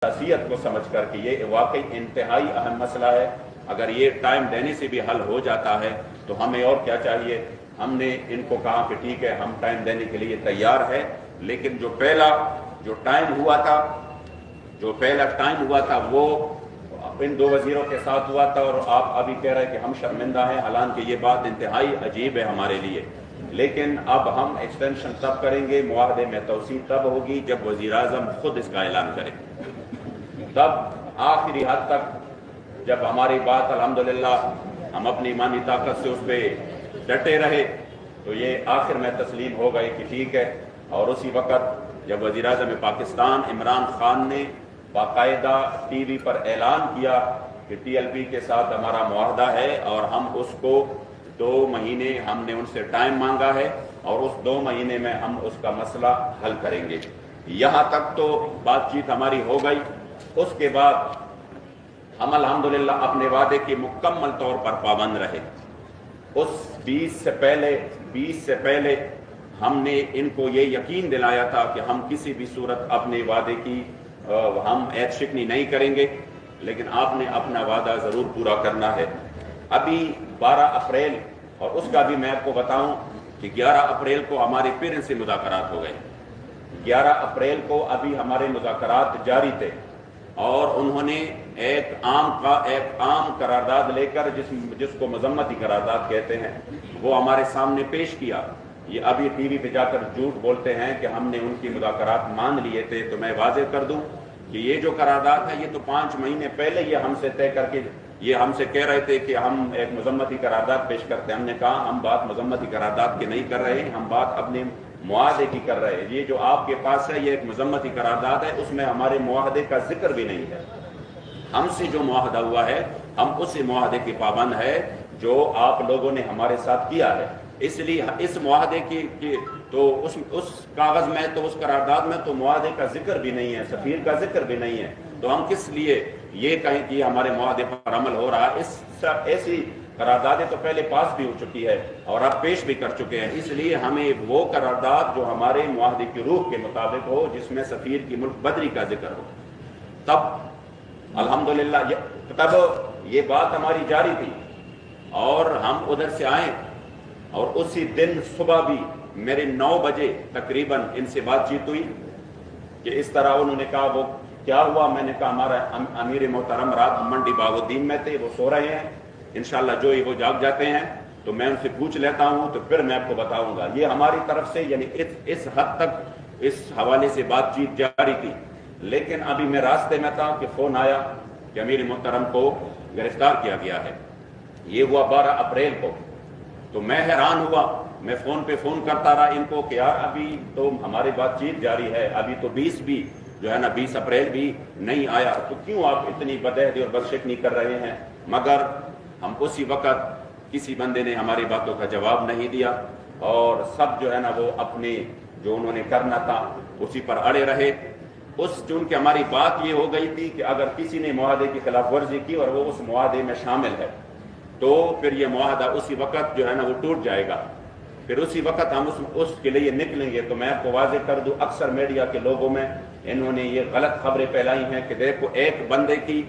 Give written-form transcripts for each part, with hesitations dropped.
حیثیت کو سمجھ کر کہ یہ واقعی انتہائی اہم مسئلہ ہے، اگر یہ ٹائم دینے سے بھی حل ہو جاتا ہے تو ہمیں اور کیا چاہیے۔ ہم نے ان کو کہا کہ ٹھیک ہے ہم ٹائم دینے کے لیے تیار ہے، لیکن جو پہلا ٹائم ہوا تھا وہ ان دو وزیروں کے ساتھ ہوا تھا، اور آپ ابھی کہہ رہے ہیں کہ ہم شرمندہ ہیں، حالانکہ یہ بات انتہائی عجیب ہے ہمارے لیے۔ لیکن اب ہم ایکسٹینشن تب کریں گے، معاہدے میں توسیع تب ہوگی جب وزیر اعظم خود اس کا اعلان کرے، تب آخری حد تک جب ہماری بات الحمدللہ ہم اپنی ایمانی طاقت سے اس پہ ڈٹے رہے تو یہ آخر میں تسلیم ہو گئے کہ ٹھیک ہے۔ اور اسی وقت جب وزیر اعظم پاکستان عمران خان نے باقاعدہ ٹی وی پر اعلان کیا کہ ٹی ایل پی کے ساتھ ہمارا معاہدہ ہے اور ہم اس کو 2 مہینے ہم نے ان سے ٹائم مانگا ہے اور اس 2 مہینے میں ہم اس کا مسئلہ حل کریں گے، یہاں تک تو بات چیت ہماری ہو گئی۔ اس کے بعد ہم الحمدللہ اپنے وعدے کے مکمل طور پر پابند رہے۔ اس 20 سے پہلے ہم نے ان کو یہ یقین دلایا تھا کہ ہم کسی بھی صورت اپنے وعدے کی ہم عید شکنی نہیں کریں گے، لیکن آپ نے اپنا وعدہ ضرور پورا کرنا ہے۔ ابھی 12 اپریل، اور اس کا بھی میں آپ کو بتاؤں کہ 11 اپریل کو ہمارے پھر ان سے مذاکرات ہو گئے۔ 11 اپریل کو ابھی ہمارے مذاکرات جاری تھے اور انہوں نے ایک عام قرارداد لے کر جس کو مذمتی قرارداد کہتے ہیں وہ ہمارے سامنے پیش کیا۔ یہ ابھی ٹی وی پہ جا کر جھوٹ بولتے ہیں کہ ہم نے ان کی مذاکرات مان لیے تھے، تو میں واضح کر دوں کہ یہ جو قرارداد ہے یہ تو 5 مہینے پہلے یہ ہم سے طے کر کے یہ ہم سے کہہ رہے تھے کہ ہم ایک مذمتی قرارداد پیش کرتے ہیں۔ ہم نے کہا ہم بات مذمتی قرارداد کی نہیں کر رہے ہیں، ہم بات اپنے معاہدے کی کر رہے ہیں۔ یہ جو آپ کے پاس ہے یہ ایک مذمتی قرارداد ہے، اس میں ہمارے معاہدے کا ذکر بھی نہیں ہے۔ ہم سے جو معاہدہ ہوا ہے ہم اسی معاہدے کے پابند ہے جو آپ لوگوں نے ہمارے ساتھ کیا ہے۔ اس لیے اس معاہدے کی تو اس کاغذ میں تو اس قرارداد میں تو معاہدے کا ذکر بھی نہیں ہے، سفیر کا ذکر بھی نہیں ہے، تو ہم کس لیے یہ کہیں کہ ہمارے معاہدے پر عمل ہو رہا ہے۔ ایسی قراردادیں تو پہلے پاس بھی ہو چکی ہے اور اب پیش بھی کر چکے ہیں، اس لیے ہمیں وہ قرارداد جو ہمارے معاہدے کی روح کے مطابق ہو، جس میں سفیر کی ملک بدری کا ذکر ہو، تب الحمدللہ تب یہ بات ہماری جاری تھی۔ اور ہم ادھر سے آئیں اور اسی دن صبح بھی میرے 9 بجے تقریباً ان سے بات چیت ہوئی کہ اس طرح انہوں نے کہا وہ کیا ہوا۔ میں نے کہا ہمارا امیر محترم رات منڈی باغ الدین میں تھے، وہ سو رہے ہیں، انشاءاللہ جو ہی وہ جاگ جاتے ہیں تو میں ان سے پوچھ لیتا ہوں تو پھر میں آپ کو بتاؤں گا۔ یہ ہماری طرف سے یعنی اس حد تک اس حوالے سے بات چیت جاری تھی۔ لیکن ابھی میں راستے میں تھا کہ فون آیا کہ امیر محترم کو گرفتار کیا گیا ہے۔ یہ ہوا 12 اپریل کو، تو میں حیران ہوا، میں فون پہ فون کرتا رہا ان کو کہ یار ابھی تو ہماری بات چیت جاری ہے، ابھی تو 20 بھی جو ہے نا 20 اپریل بھی نہیں آیا، تو کیوں آپ اتنی بدعہدی اور بدشکنی کر رہے ہیں؟ مگر ہم اسی وقت کسی بندے نے ہماری باتوں کا جواب نہیں دیا اور سب جو ہے نا وہ اپنے جو انہوں نے کرنا تھا اسی پر اڑے رہے۔ چونکہ ہماری بات یہ ہو گئی تھی کہ اگر کسی نے معاہدے کی خلاف ورزی کی اور وہ اس معاہدے میں شامل ہے تو پھر یہ معاہدہ اسی وقت جو ہے نا وہ ٹوٹ جائے گا، پھر اسی وقت ہم اس کے لیے نکلیں گے۔ تو میں آپ کو واضح کر دوں، اکثر میڈیا کے لوگوں میں انہوں نے یہ غلط خبریں پھیلائی ہیں کہ دیکھو ایک بندے کی،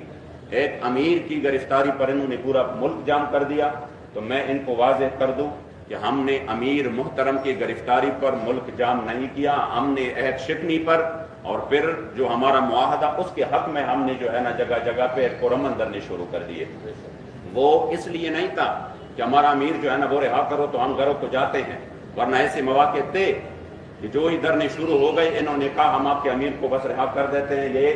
ایک امیر کی گرفتاری پر انہوں نے پورا ملک جام کر دیا۔ تو میں ان کو واضح کر دوں کہ ہم نے امیر محترم کی گرفتاری پر ملک جام نہیں کیا، ہم نے عہد شکنی پر اور پھر جو ہمارا معاہدہ اس کے حق میں ہم نے جو ہے نا جگہ جگہ پہ پرامن دھرنے شروع کر دیے۔ وہ اس لیے نہیں تھا کہ ہمارا امیر جو ہے نا وہ رہا کرو تو ہم گھروں کو جاتے ہیں، ورنہ ایسے مواقع تھے کہ جو ہی دھرنے شروع ہو گئے انہوں نے کہا ہم آپ کے امیر کو بس رہا کر دیتے ہیں، یہ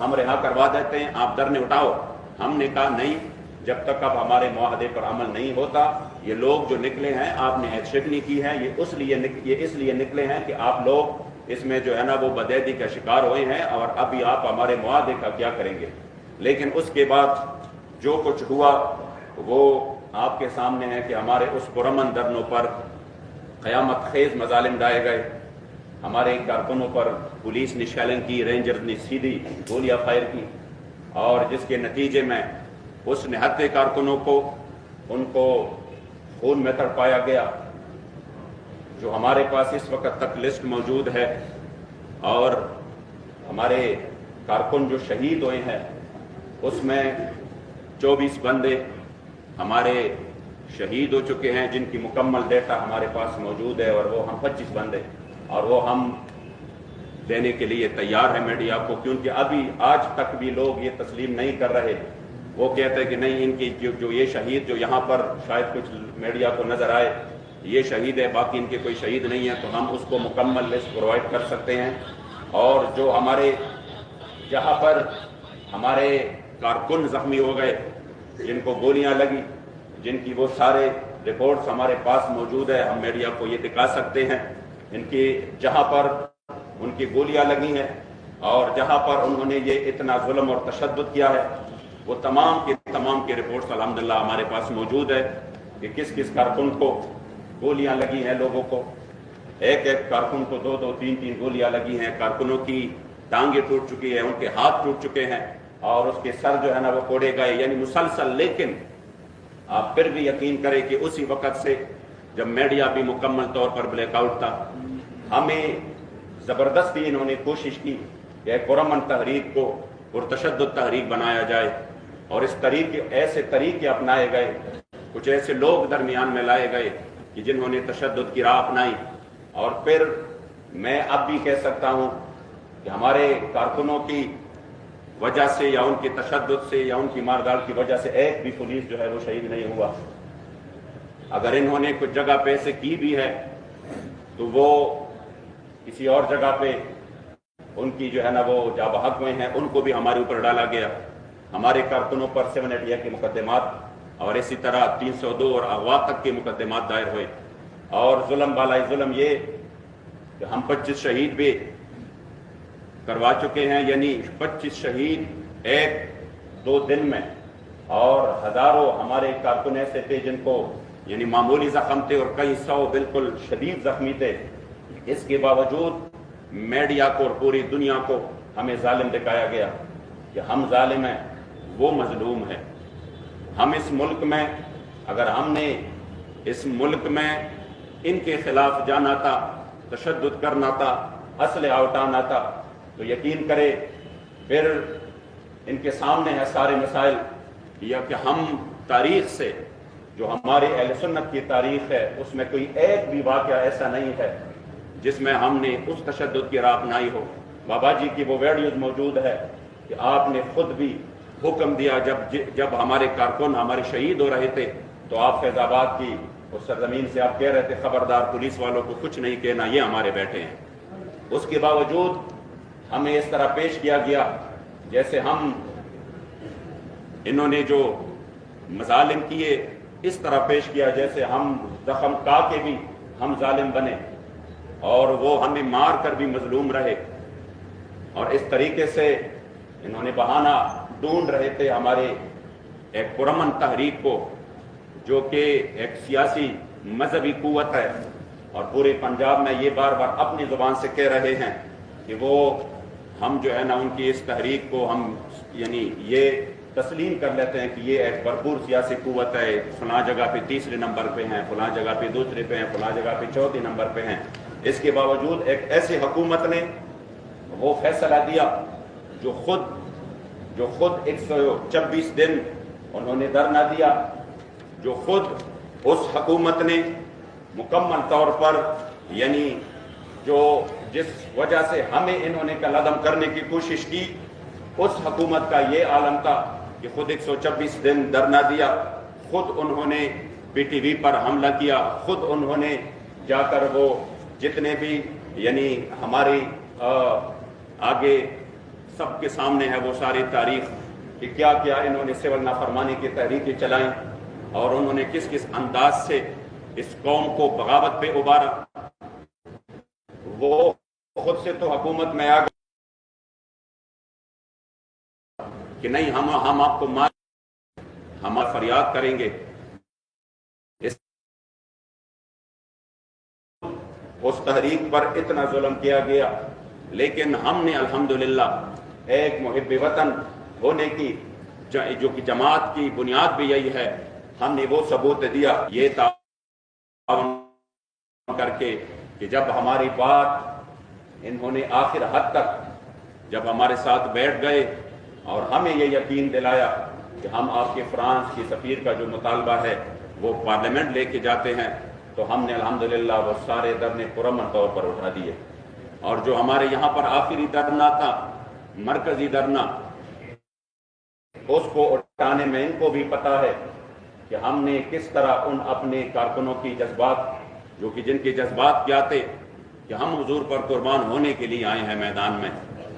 ہم رہا کروا دیتے ہیں، آپ دھرنے اٹھاؤ۔ ہم نے کہا نہیں، جب تک اب ہمارے معاہدے پر عمل نہیں ہوتا، یہ لوگ جو نکلے ہیں آپ نے عہد شکنی کی ہے، یہ اس لیے نکلے ہیں کہ آپ لوگ اس میں جو ہے نا وہ بدعہدی کا شکار ہوئے ہیں اور ابھی آپ ہمارے معاہدے کا کیا کریں گے۔ لیکن اس کے بعد جو کچھ ہوا وہ آپ کے سامنے ہے کہ ہمارے اس پرامن دھرنوں پر قیامت خیز مظالم ڈائے گئے، ہمارے کارکنوں پر پولیس نے شیلنگ کی، رینجرز نے سیدھی گولیاں فائر کی، اور جس کے نتیجے میں اس نہتے کارکنوں کو ان کو خون میں تڑپایا گیا، جو ہمارے پاس اس وقت تک لسٹ موجود ہے۔ اور ہمارے کارکن جو شہید ہوئے ہیں اس میں 24 بندے ہمارے شہید ہو چکے ہیں، جن کی مکمل ڈیٹا ہمارے پاس موجود ہے، اور وہ ہم 25 بندے، اور وہ ہم دینے کے لیے تیار ہیں میڈیا کو، کیونکہ ابھی آج تک بھی لوگ یہ تسلیم نہیں کر رہے۔ وہ کہتے ہیں کہ نہیں، ان کی جو یہ شہید جو یہاں پر شاید کچھ میڈیا کو نظر آئے یہ شہید ہے، باقی ان کے کوئی شہید نہیں ہے، تو ہم اس کو مکمل لسٹ پرووائڈ کر سکتے ہیں۔ اور جو ہمارے جہاں پر ہمارے کارکن زخمی ہو گئے، جن کو گولیاں لگی، جن کی وہ سارے رپورٹس ہمارے پاس موجود ہے، ہم میڈیا کو یہ دکھا سکتے ہیں۔ ان کی جہاں پر ان کی گولیاں لگی ہیں اور جہاں پر انہوں نے یہ اتنا ظلم اور تشدد کیا ہے، وہ تمام کے رپورٹس الحمدللہ ہمارے پاس موجود ہے کہ کس کس کارکن کو گولیاں لگی ہیں۔ لوگوں کو ایک کارکن کو 2 3 گولیاں لگی ہیں، کارکنوں کی ٹانگیں ٹوٹ چکی ہیں، ان کے ہاتھ ٹوٹ چکے ہیں، اور اس کے سر جو ہے نا وہ کوڑے گئے، یعنی مسلسل۔ لیکن آپ پھر بھی یقین کریں کہ اسی وقت سے جب میڈیا بھی مکمل طور پر بلیک آؤٹ تھا، ہمیں زبردستی انہوں نے کوشش کی کہ ایک پرامن تحریک کو پرتشدد تحریک بنایا جائے، اور اس ایسے طریقے اپنائے گئے، کچھ ایسے لوگ درمیان میں لائے گئے کہ جنہوں نے تشدد کی راہ اپنائی۔ اور پھر میں اب بھی کہہ سکتا ہوں کہ ہمارے کارکنوں کی وجہ سے یا ان کے تشدد سے یا ان کی ماردار کی وجہ سے ایک بھی پولیس جو ہے وہ شہید نہیں ہوا۔ اگر انہوں نے کچھ جگہ پہ ایسے کی بھی ہے تو وہ کسی اور جگہ پہ ان کی جو ہے نا وہ جاں بحق ہوئے ہیں، ان کو بھی ہمارے اوپر ڈالا گیا۔ ہمارے کارکنوں پر 780 کے مقدمات اور اسی طرح 302 اور اغوا تک کے مقدمات دائر ہوئے، اور ظلم بالائی ظلم یہ کہ ہم 25 شہید بھی کروا چکے ہیں، یعنی 25 شہید 1-2 دن میں، اور ہزاروں ہمارے کارکن ایسے تھے جن کو یعنی معمولی زخم تھے، اور کئی 100 بالکل شدید زخمی تھے۔ اس کے باوجود میڈیا کو اور پوری دنیا کو ہمیں ظالم دکھایا گیا کہ ہم ظالم ہیں، وہ مظلوم ہے۔ ہم اس ملک میں، اگر ہم نے اس ملک میں ان کے خلاف جانا تھا، تشدد کرنا تھا، اسلحہ اٹھانا تھا، تو یقین کرے پھر ان کے سامنے ہے سارے مسائل، یا کہ ہم تاریخ سے جو ہماری اہل سنت کی تاریخ ہے اس میں کوئی ایک بھی واقعہ ایسا نہیں ہے جس میں ہم نے اس تشدد کی راہ اپنائی ہو۔ بابا جی کی وہ ویڈیوز موجود ہے کہ آپ نے خود بھی حکم دیا، جب ہمارے کارکن ہمارے شہید ہو رہے تھے تو آپ فیض آباد کی اس سرزمین سے آپ کہہ رہے تھے خبردار پولیس والوں کو کچھ نہیں کہنا، یہ ہمارے بیٹے ہیں۔ اس کے باوجود ہمیں اس طرح پیش کیا گیا جیسے انہوں نے جو مظالم کیے اس طرح پیش کیا جیسے ہم زخم کا کے بھی ہم ظالم بنے، اور وہ ہمیں مار کر بھی مظلوم رہے۔ اور اس طریقے سے انہوں نے بہانہ ڈھونڈ رہے تھے ہمارے ایک پرامن تحریک کو، جو کہ ایک سیاسی مذہبی قوت ہے، اور پورے پنجاب میں یہ بار بار اپنی زبان سے کہہ رہے ہیں کہ وہ ہم جو ہے نا ان کی اس تحریک کو ہم یعنی یہ تسلیم کر لیتے ہیں کہ یہ ایک بھرپور سیاسی قوت ہے، فلاں جگہ پہ 3 نمبر پہ ہیں، فلاں جگہ پہ 2 پہ ہیں، فلاں جگہ پہ 4 نمبر پہ ہیں۔ اس کے باوجود ایک ایسی حکومت نے وہ فیصلہ دیا جو خود 126 دن انہوں نے دھرنا دیا، جو خود اس حکومت نے مکمل طور پر یعنی جس وجہ سے ہمیں انہوں نے کل عدم کرنے کی کوشش کی، اس حکومت کا یہ عالم تھا کہ خود 126 دن دھرنا دیا، خود انہوں نے پی ٹی وی پر حملہ کیا، خود انہوں نے جا کر وہ جتنے بھی یعنی ہماری آگے سب کے سامنے ہے وہ ساری تاریخ کہ کیا کیا انہوں نے سول نافرمانی کی تحریکیں چلائیں، اور انہوں نے کس کس انداز سے اس قوم کو بغاوت پہ ابھارا۔ وہ خود سے تو حکومت میں آ گئے کہ نہیں ہم آپ کو ہم فریاد کریں گے۔ اس تحریک پر اتنا ظلم کیا گیا، لیکن ہم نے الحمدللہ ایک محب وطن ہونے کی جو کہ جماعت کی بنیاد بھی یہی ہے، ہم نے وہ ثبوت دیا یہ تعاون کر کے کہ جب ہماری بات انہوں نے آخر حد تک جب ہمارے ساتھ بیٹھ گئے اور ہمیں یہ یقین دلایا کہ ہم آپ کے فرانس کی سفیر کا جو مطالبہ ہے وہ پارلیمنٹ لے کے جاتے ہیں، تو ہم نے الحمدللہ وہ سارے دھرنے پرامن طور پر اٹھا دیے۔ اور جو ہمارے یہاں پر آخری دھرنا تھا، مرکزی دھرنا، اس کو اٹھانے میں ان کو بھی پتا ہے کہ ہم نے کس طرح ان اپنے کارکنوں کی جذبات، جو کہ جن کے جذبات کیا تھے کہ ہم حضور پر قربان ہونے کے لیے آئے ہیں میدان میں،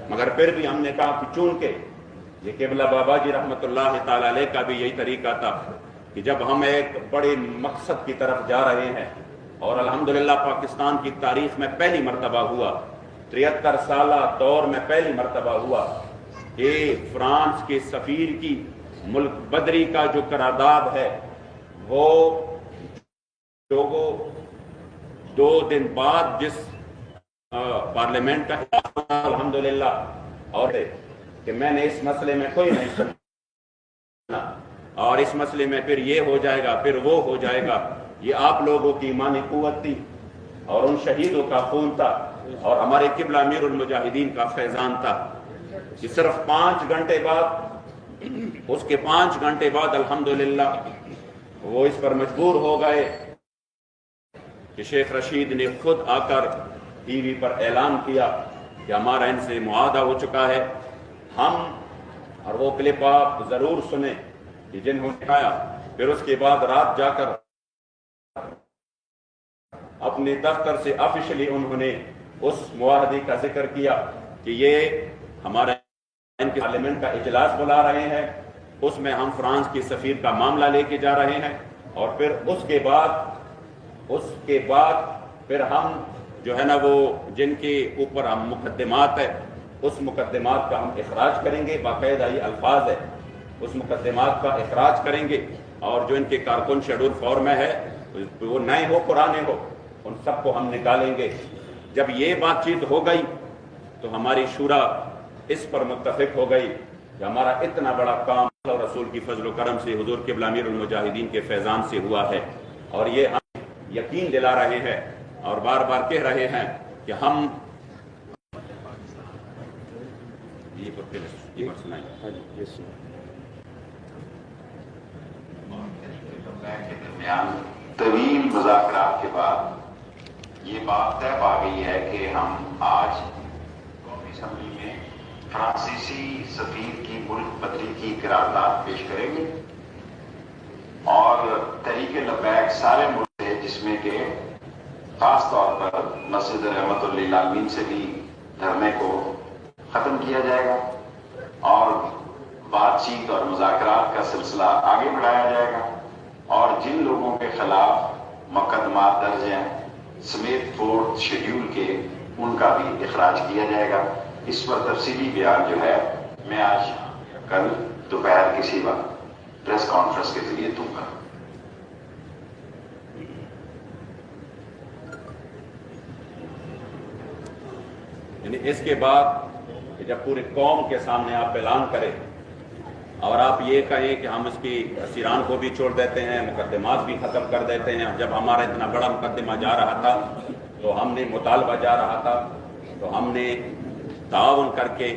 مگر پھر بھی ہم نے کہا کہ چونکہ یہ قبلہ بابا جی رحمۃ اللہ تعالی علیہ کا بھی یہی طریقہ تھا کہ جب ہم ایک بڑے مقصد کی طرف جا رہے ہیں، اور الحمدللہ پاکستان کی تاریخ میں پہلی مرتبہ ہوا، 73 سالہ دور میں پہلی مرتبہ ہوا کہ فرانس کے سفیر کی ملک بدری کا جو قرارداد ہے وہ دو دن بعد جس پارلیمنٹ کا الحمدللہ اور کہ میں نے اس مسئلے میں کوئی نہیں سنا، اور اس مسئلے میں پھر یہ ہو جائے گا، پھر وہ ہو جائے گا، یہ آپ لوگوں کی ایمانی قوت تھی اور ان شہیدوں کا خون تھا اور ہمارے قبلہ امیر المجاہدین کا فیضان تھا کہ صرف 5 گھنٹے بعد، اس کے 5 گھنٹے بعد الحمدللہ وہ اس پر مجبور ہو گئے کہ شیخ رشید نے خود آ کر ٹی وی پر اعلان کیا کہ ہمارا ان سے معاہدہ ہو چکا ہے۔ ہم اور وہ کلپ آپ ضرور سنیں کہ جنہوں نے کہا، پھر اس کے بعد رات جا کر اپنے دفتر سے آفیشلی انہوں نے اس معاہدے کا ذکر کیا کہ یہ ہمارا ان کے پارلیمنٹ کا اجلاس بلا رہے ہیں، اس میں ہم فرانس کی سفیر کا معاملہ لے کے جا رہے ہیں، اور پھر اس کے بعد پھر ہم جو ہے نا وہ جن کے اوپر ہم مقدمات ہے، اس مقدمات کا ہم اخراج کریں گے، باقاعدہ یہ الفاظ ہے، اس مقدمات کا اخراج کریں گے، اور جو ان کے کارکن شیڈول 4 میں ہے، وہ نئے ہو پرانے ہو، ان سب کو ہم نکالیں گے۔ جب یہ بات چیت ہو گئی تو ہماری شورا اس پر متفق ہو گئی کہ ہمارا اتنا بڑا کام اور رسول کی فضل و کرم سے، حضور قبلہ امیر المجاہدین کے فیضان سے ہوا ہے، اور یہ ہم یقین دلا رہے ہیں اور بار بار کہہ رہے ہیں کہ ہم طویل مذاکرات کے بعد یہ بات طے پا گئی ہے کہ ہم آج قومی اسمبلی میں فرانسیسی سفیر کی ملک بدری کی قرارداد پیش کریں گے، اور تحریک لبیک سارے ملک ہے، جس میں کہ خاص طور پر مسجد رحمت للعالمین سے بھی دھرنے کو ختم کیا جائے گا، اور بات چیت اور مذاکرات کا سلسلہ آگے بڑھایا جائے گا، اور جن لوگوں کے خلاف مقدمات درج ہیں سمیت 4 شیڈول کے، ان کا بھی اخراج کیا جائے گا۔ اس پر تفصیلی بیان جو ہے میں آج کل دوپہر کسی وقت پریس کانفرنس کے ذریعے دوں گا۔ یعنی اس کے بعد کہ جب پورے قوم کے سامنے آپ اعلان کریں اور آپ یہ کہیں کہ ہم اس کی اسیران کو بھی چھوڑ دیتے ہیں، مقدمات بھی ختم کر دیتے ہیں، جب ہمارا اتنا بڑا مقدمہ جا رہا تھا تو ہم نے مطالبہ جا رہا تھا تو ہم نے تعاون کر کے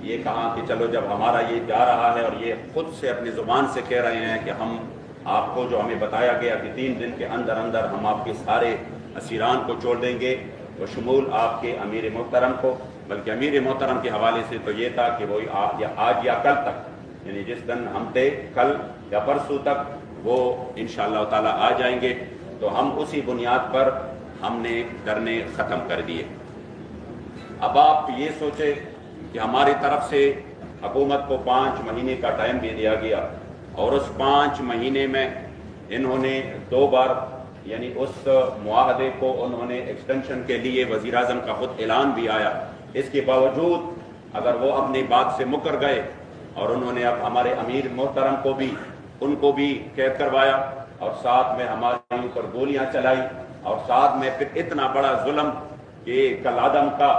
یہ کہا کہ چلو جب ہمارا یہ جا رہا ہے اور یہ خود سے اپنی زبان سے کہہ رہے ہیں کہ ہم آپ کو جو ہمیں بتایا گیا کہ 3 دن کے اندر اندر ہم آپ کے سارے اسیران کو چھوڑ دیں گے، بشمول آپ کے امیر محترم کو، بلکہ امیر محترم کے حوالے سے تو یہ تھا کہ وہ آج یا کل تک، یعنی جس دن ہم تھے کل یا پرسوں تک وہ انشاءاللہ تعالی آ جائیں گے، تو ہم اسی بنیاد پر ہم نے دھرنے ختم کر دیے۔ اب آپ یہ سوچے کہ ہماری طرف سے حکومت کو 5 مہینے کا ٹائم بھی دیا گیا، اور اس 5 مہینے میں انہوں نے 2 بار یعنی اس معاہدے کو انہوں نے ایکسٹینشن کے لیے وزیر اعظم کا خود اعلان بھی آیا، اس کے باوجود اگر وہ اپنی بات سے مکر گئے اور انہوں نے اب ہمارے امیر محترم کو بھی ان کو بھی قید کروایا اور ساتھ میں ہمارے اوپر گولیاں چلائی، اور ساتھ میں پھر اتنا بڑا ظلم کہ کل آدم کا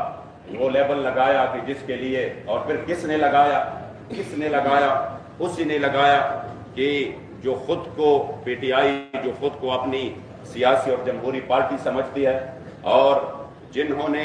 وہ لیبل لگایا کہ جس کے لیے، اور پھر کس نے لگایا؟ اسی نے لگایا کہ جو خود کو پی ٹی آئی جو خود کو اپنی سیاسی اور جمہوری پارٹی سمجھتی ہے، اور جنہوں نے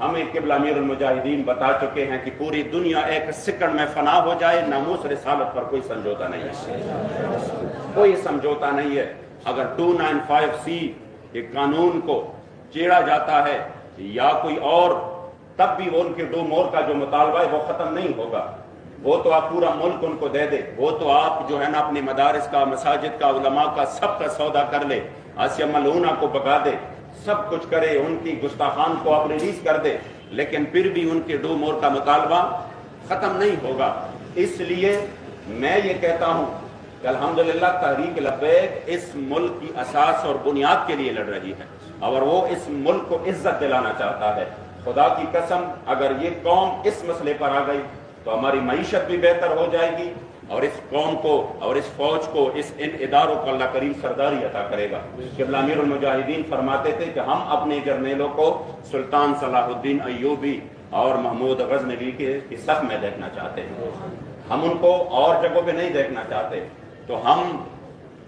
ہمیں قبلہ امیر المجاہدین بتا چکے ہیں کہ پوری دنیا ایک سیکنڈ میں فنا ہو جائے، ناموس رسالت پر کوئی سمجھوتا نہیں ہے، کوئی سمجھوتا نہیں ہے۔ اگر 295C کے قانون کو چیڑا جاتا ہے یا کوئی اور، تب بھی وہ ان کے 2 مور کا جو مطالبہ ہے وہ ختم نہیں ہوگا۔ وہ تو آپ پورا ملک ان کو دے دے، وہ تو آپ جو ہے نا اپنے مدارس کا، مساجد کا، علماء کا، سب کا سودا کر لے، آسیہ ملعونہ کو بگا دے، سب کچھ کرے، ان کی گستاخان کو آپ ریلیز کر دے، لیکن پھر بھی ان کے 2 مور کا مطالبہ ختم نہیں ہوگا۔ اس لیے میں یہ کہتا ہوں کہ الحمدللہ تحریک لبیک اس ملک کی اساس اور بنیاد کے لیے لڑ رہی ہے، اور وہ اس ملک کو عزت دلانا چاہتا ہے۔ خدا کی قسم اگر یہ قوم اس مسئلے پر آ گئی تو ہماری معیشت بھی بہتر ہو جائے گی، اور اس قوم کو اور اس فوج کو، ان اداروں کو اللہ کریم سرداری عطا کرے گا۔ قبلہ امیر المجاہدین فرماتے تھے کہ ہم اپنے جرنیلوں کو سلطان صلاح الدین ایوبی اور محمود غزنوی کے صف میں دیکھنا چاہتے ہیں، ہم ان کو اور جگہوں پہ نہیں دیکھنا چاہتے۔ تو ہم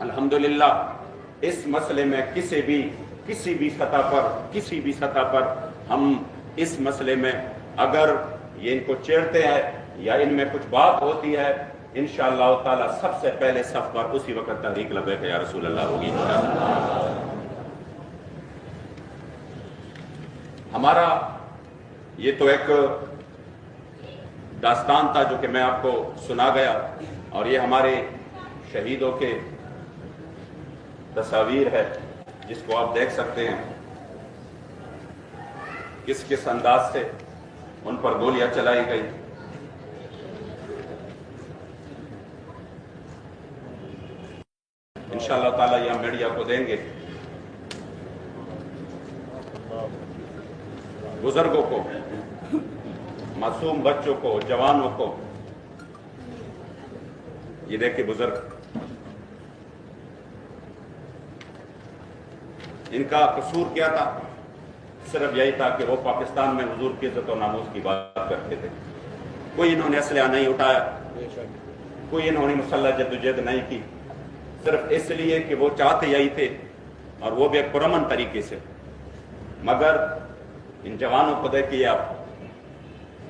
الحمدللہ اس مسئلے میں کسی بھی سطح پر ہم اس مسئلے میں اگر یہ ان کو چیڑتے ہیں یا ان میں کچھ بات ہوتی ہے، انشاءاللہ تعالی سب سے پہلے صف پر اسی وقت تحریک لبیک یا رسول اللہ ہوگی انشاءاللہ۔ ہمارا یہ تو ایک داستان تھا جو کہ میں آپ کو سنا گیا، اور یہ ہمارے شہیدوں کے تصاویر ہے جس کو آپ دیکھ سکتے ہیں کس انداز سے ان پر گولیاں چلائی گئی۔ انشاءاللہ تعالیٰ یہ ہم میڈیا کو دیں گے۔ بزرگوں کو، معصوم بچوں کو، جوانوں کو، یہ دیکھیں بزرگ، ان کا قصور کیا تھا؟ صرف یہی تھا کہ وہ پاکستان میں حضور کی عزت و ناموس کی بات کرتے تھے۔ کوئی انہوں نے اسلحہ نہیں اٹھایا، کوئی انہوں نے مسلح جدوجہد نہیں کی، صرف اس لیے کہ وہ چاہتے یہی تھے، اور وہ بھی ایک پرامن طریقے سے۔ مگر ان جوانوں کو دیکھیے آپ،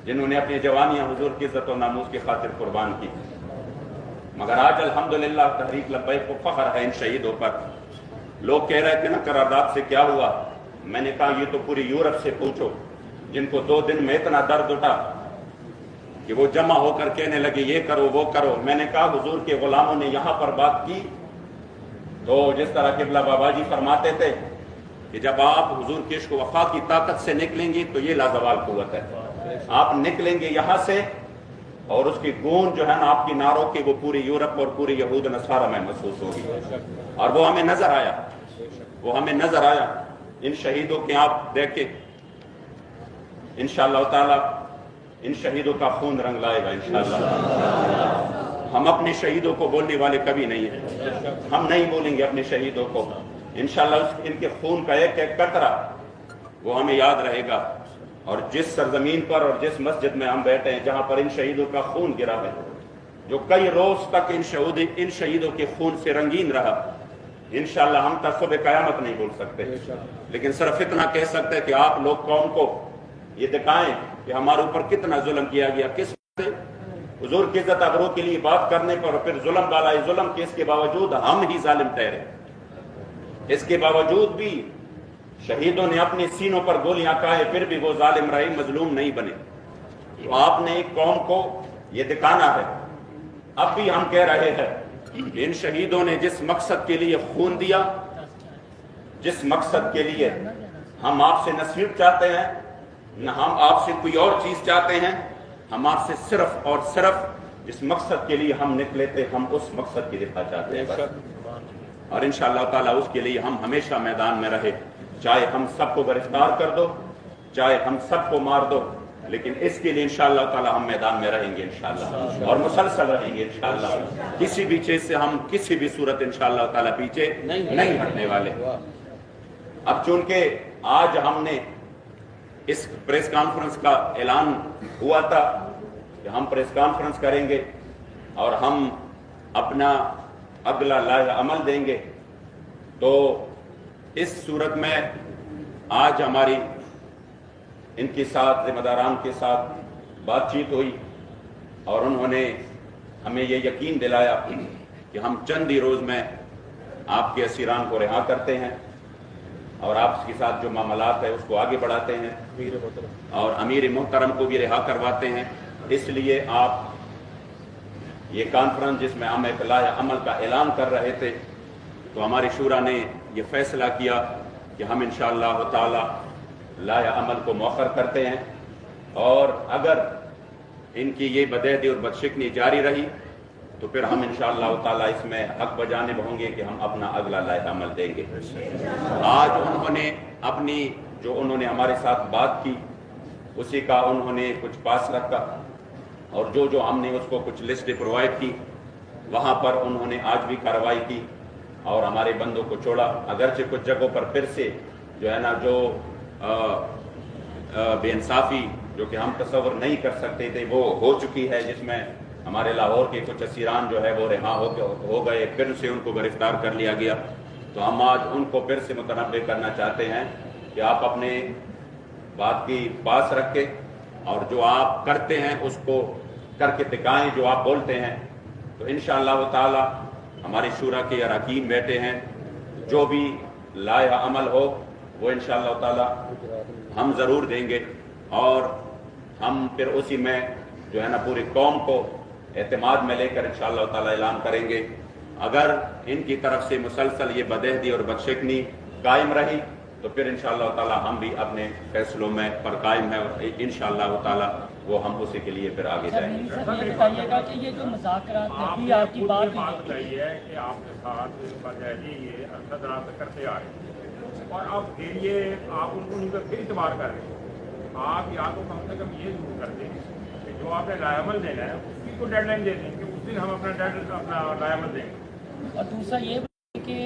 جنہوں نے اپنی جوانیاں حضور کی عزت و ناموس کی خاطر قربان کی۔ مگر آج الحمدللہ تحریک لبیک کو فخر ہے ان شہیدوں پر۔ لوگ کہہ رہے تھے نا قرارداد سے کیا ہوا، میں نے کہا یہ تو پوری یورپ سے پوچھو، جن کو 2 دن میں اتنا درد اٹھا کہ وہ جمع ہو کر کہنے لگے یہ کرو وہ کرو۔ میں نے کہا حضور کے غلاموں نے یہاں پر بات کی تو جس طرح قبلہ بابا جی فرماتے تھے کہ جب آپ حضور کے عشق و وفا کی طاقت سے نکلیں گے تو یہ لازوال قوت ہے، آپ نکلیں گے یہاں سے اور اس کی گونج جو ہے نا آپ کی نعروں کی وہ پوری یورپ اور پوری یہود نصارہ میں محسوس ہوگی، اور وہ ہمیں نظر آیا، ان شہیدوں کے آپ دیکھیں انشاءاللہ تعالی ان شہیدوں کا خون رنگ لائے گا انشاءاللہ۔ ہم اپنے شہیدوں کو بولنے والے کبھی نہیں ہیں، ہم نہیں بولیں گے اپنے شہیدوں کو انشاءاللہ۔ ان کے خون کا ایک ایک قطرہ وہ ہمیں یاد رہے گا، اور جس سرزمین پر اور جس مسجد میں ہم بیٹھے ہیں جہاں پر ان شہیدوں کا خون گرا ہے، جو کئی روز تک ان شہیدوں کے خون سے رنگین رہا، انشاءاللہ ہم تک صبح قیامت نہیں بول سکتے، لیکن صرف اتنا کہہ سکتے ہیں کہ آپ لوگ قوم کو یہ دکھائیں کہ ہمارے اوپر کتنا ظلم کیا گیا، کس سے حضور کی عزت ابرو کے لیے بات کرنے پر اور پھر ظلم بالائے ظلم کے، اس کے باوجود ہم ہی ظالم ٹھہرے، اس کے باوجود بھی شہیدوں نے اپنے سینوں پر گولیاں کھائے، پھر بھی وہ ظالم رہے، مظلوم نہیں بنے۔ تو آپ نے ایک قوم کو یہ دکھانا ہے۔ اب بھی ہم کہہ رہے ہیں کہ ان شہیدوں نے جس مقصد کے لیے خون دیا، جس مقصد کے لیے ہم آپ سے نصیحت چاہتے ہیں، نہ ہم آپ سے کوئی اور چیز چاہتے ہیں، ہم آپ سے صرف اور صرف جس مقصد کے لیے ہم نکلے تھے، ہم اس مقصد کی دفاع چاہتے ہیں بس۔ اور انشاءاللہ تعالیٰ اس کے لیے ہم ہمیشہ میدان میں رہے، چاہے ہم سب کو گرفتار کر دو، چاہے ہم سب کو مار دو، لیکن اس کے لیے انشاءاللہ تعالیٰ ہم میدان میں رہیں گے انشاءاللہ، اور مسلسل رہیں گے انشاءاللہ۔ کسی بھی چیز سے ہم کسی بھی صورت انشاءاللہ تعالیٰ پیچھے نہیں ہٹنے والے۔ اب چونکہ آج ہم نے اس پریس کانفرنس کا اعلان ہوا تھا کہ ہم پریس کانفرنس کریں گے اور ہم اپنا اگلا لائحہ عمل دیں گے، تو اس صورت میں آج ہماری ان کے ساتھ ذمہ داران کے ساتھ بات چیت ہوئی اور انہوں نے ہمیں یہ یقین دلایا کہ ہم چند ہی روز میں آپ کے اسیران کو رہا کرتے ہیں اور آپ کے ساتھ جو معاملات ہے اس کو آگے بڑھاتے ہیں اور امیر محترم کو بھی رہا کرواتے ہیں. اس لیے آپ یہ کانفرنس جس میں ہم ایک لائحہ عمل کا اعلان کر رہے تھے تو ہماری شورا نے یہ فیصلہ کیا کہ ہم انشاءاللہ تعالی لائحہ عمل کو مؤخر کرتے ہیں اور اگر ان کی یہ بدعہدی اور بدشکنی جاری رہی تو پھر ہم انشاءاللہ تعالی اس میں حق بجانب ہوں گے کہ ہم اپنا اگلا لائحہ عمل دیں گے. آج انہوں نے اپنی جو انہوں نے ہمارے ساتھ بات کی اسی کا انہوں نے کچھ پاس رکھا اور جو ہم نے اس کو کچھ لسٹ پرووائڈ کی وہاں پر انہوں نے آج بھی کارروائی کی اور ہمارے بندوں کو چھوڑا. اگرچہ کچھ جگہوں پر پھر سے جو ہے نا جو بے انصافی جو کہ ہم تصور نہیں کر سکتے تھے وہ ہو چکی ہے, جس میں ہمارے لاہور کے کچھ اسیران جو ہے وہ رہا ہو گئے, پھر سے ان کو گرفتار کر لیا گیا. تو ہم آج ان کو پھر سے متنبع کرنا چاہتے ہیں کہ آپ اپنے بات کی پاس رکھیں اور جو آپ کرتے ہیں اس کو کر کے دکھائیں. جو آپ بولتے ہیں تو انشاءاللہ تعالی ہماری شورا کے اراکین بیٹھے ہیں, جو بھی لائحہ عمل ہو وہ انشاءاللہ تعالی ہم ضرور دیں گے اور ہم پھر اسی میں جو ہے نا پوری قوم کو اعتماد میں لے کر انشاءاللہ تعالی اعلان کریں گے. اگر ان کی طرف سے مسلسل یہ بدعہدی اور بدشکنی قائم رہی تو پھر انشاءاللہ تعالی ہم بھی اپنے فیصلوں میں پر قائم ہیں اور انشاءاللہ تعالی وہ ہم اسی کے لیے پھر آگے جائیں گے. یہ بتائیے گا کہ یہ جو مذاکرات ابھی آپ کی بات بتائی ہے کہ آپ کے ساتھ بدعہدی یہ عرصہ دراز سے کرتے آ رہے ہیں اور اب پھر یہ آپ ان کو نہیں کر پھر اعتبار کر رہے ہیں. آپ یا تو کم سے کم یہ ضرور کر دیں کہ جو آپ نے لائحہ عمل دینا ہے اس کی کو ڈیڈ لائن دے دیں کہ اس دن ہم اپنا لائحہ عمل دیں گے. اور دوسرا یہ کہ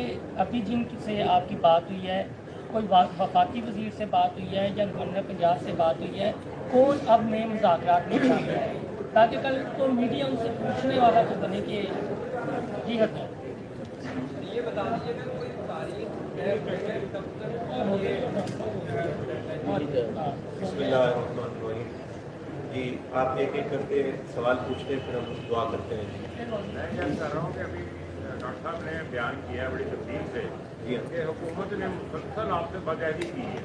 ابھی جن سے آپ کی بات ہوئی ہے, کوئی وفاقی وزیر سے بات ہوئی ہے یا گورنر پنجاب سے بات ہوئی ہے, کون اب نئے مذاکرات میں شامل ہے تاکہ کل تو میڈیا ان سے پوچھنے والا تو بنے کہ جی ہٹا یہ بتا دیجیے کہ کوئی بسم اللہ الرحمن الرحیم. جی آپ ایک ایک کر کے سوال پوچھتے ہیں پھر ہم دعا کرتے ہیں. میں کیا کر رہا ہوں کہ ابھی ڈاکٹر صاحب نے بیان کیا ہے بڑی تفصیل سے کہ حکومت نے مسلسل آپ سے بدعہدی کی ہے.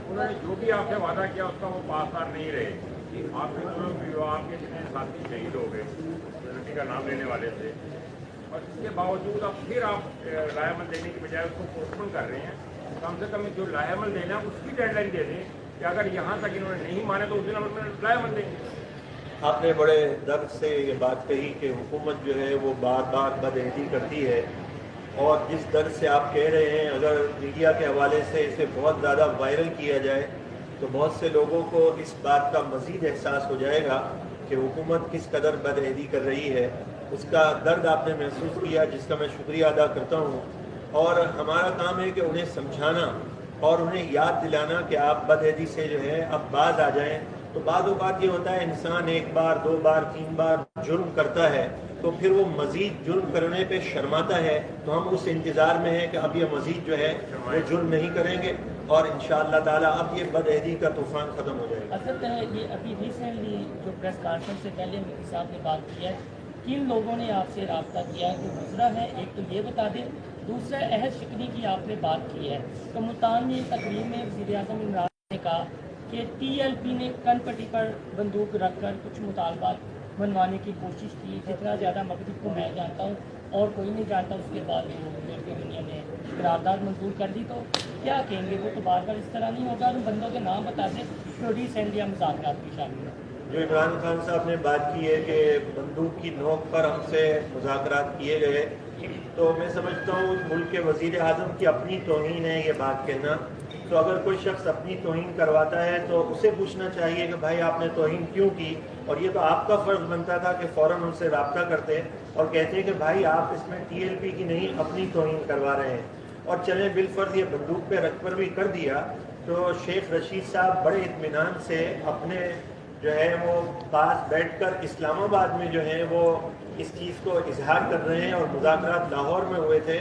انہوں نے جو بھی آپ سے وعدہ کیا اس کا وہ پاسدار نہیں رہے. آپ کے جو آپ کے جتنے ساتھی شہید ہو گئے لڑکی کا نام لینے والے تھے اور اس کے باوجود اب پھر آپ لائحہ عمل دینے کی بجائے اس کو پوسٹپون کر رہے ہیں. کم سے کم جو لائحہ عمل دینا ہے اس کی ڈیڈ لائن دے دیں کہ اگر یہاں تک انہوں نے نہیں مانے تو اس دن عمل میں لائحہ عمل دیں گے. آپ نے بڑے درد سے یہ بات کہی کہ حکومت جو ہے وہ بار بار بدعہدی کرتی ہے اور جس درد سے آپ کہہ رہے ہیں اگر میڈیا کے حوالے سے اسے بہت زیادہ وائرل کیا جائے تو بہت سے لوگوں کو اس بات کا مزید احساس ہو جائے گا کہ حکومت کس قدر بدعہدی کر رہی ہے. اس کا درد آپ نے محسوس کیا جس کا میں شکریہ ادا کرتا ہوں اور ہمارا کام ہے کہ انہیں سمجھانا اور انہیں یاد دلانا کہ آپ بدعہدی سے جو ہے اب باز آ جائیں. تو بعض اوقات یہ ہوتا ہے انسان ایک بار دو بار تین بار جرم کرتا ہے تو پھر وہ مزید جرم کرنے پہ شرماتا ہے. تو ہم اس انتظار میں ہیں کہ اب یہ مزید جو ہے وہ جرم نہیں کریں گے اور انشاءاللہ تعالیٰ اب یہ بدعہدی کا طوفان ختم ہو جائے گا. اصل یہ ابھی ریسنٹلی جو پریس کانفرنس سے پہلے مفتی صاحب نے بات کی ہے, کن لوگوں نے آپ سے رابطہ کیا جو گزرا ہے ایک تو یہ بتا دیں. دوسرا عہد شکنی کی آپ نے بات کی ہے تو ملتان میں تقریر میں وزیر اعظم عمران نے کہا کہ ٹی ایل پی نے کن پٹی پر بندوق رکھ کر کچھ مطالبات منوانے کی کوشش کی. جتنا زیادہ مغرب کو میں جانتا ہوں اور کوئی نہیں جانتا, اس کے بعد یورپی یونین نے قرارداد منظور کر دی. تو کیا کہیں گے وہ تو بار بار اس طرح نہیں ہوگا. ان بندوں کے نام بتا دیں جو ریسنٹلی مذاکرات کی شامل ہیں. جو عمران خان صاحب نے بات کی ہے کہ بندوق کی نوک پر ہم سے مذاکرات کیے گئے, تو میں سمجھتا ہوں ملک کے وزیر اعظم کی اپنی توہین ہے یہ بات کہنا. تو اگر کوئی شخص اپنی توہین کرواتا ہے تو اسے پوچھنا چاہیے کہ بھائی آپ نے توہین کیوں کی, اور یہ تو آپ کا فرض بنتا تھا کہ فوراً ان سے رابطہ کرتے اور کہتے کہ بھائی آپ اس میں ٹی ایل پی کی نہیں اپنی توہین کروا رہے ہیں. اور چلیں بالفرض یہ بندوق پہ رکھ پر بھی کر دیا تو شیخ رشید صاحب بڑے اطمینان سے اپنے جو ہے وہ پاس بیٹھ کر اسلام آباد میں جو ہے وہ اس چیز کو اظہار کر رہے ہیں اور مذاکرات لاہور میں ہوئے تھے.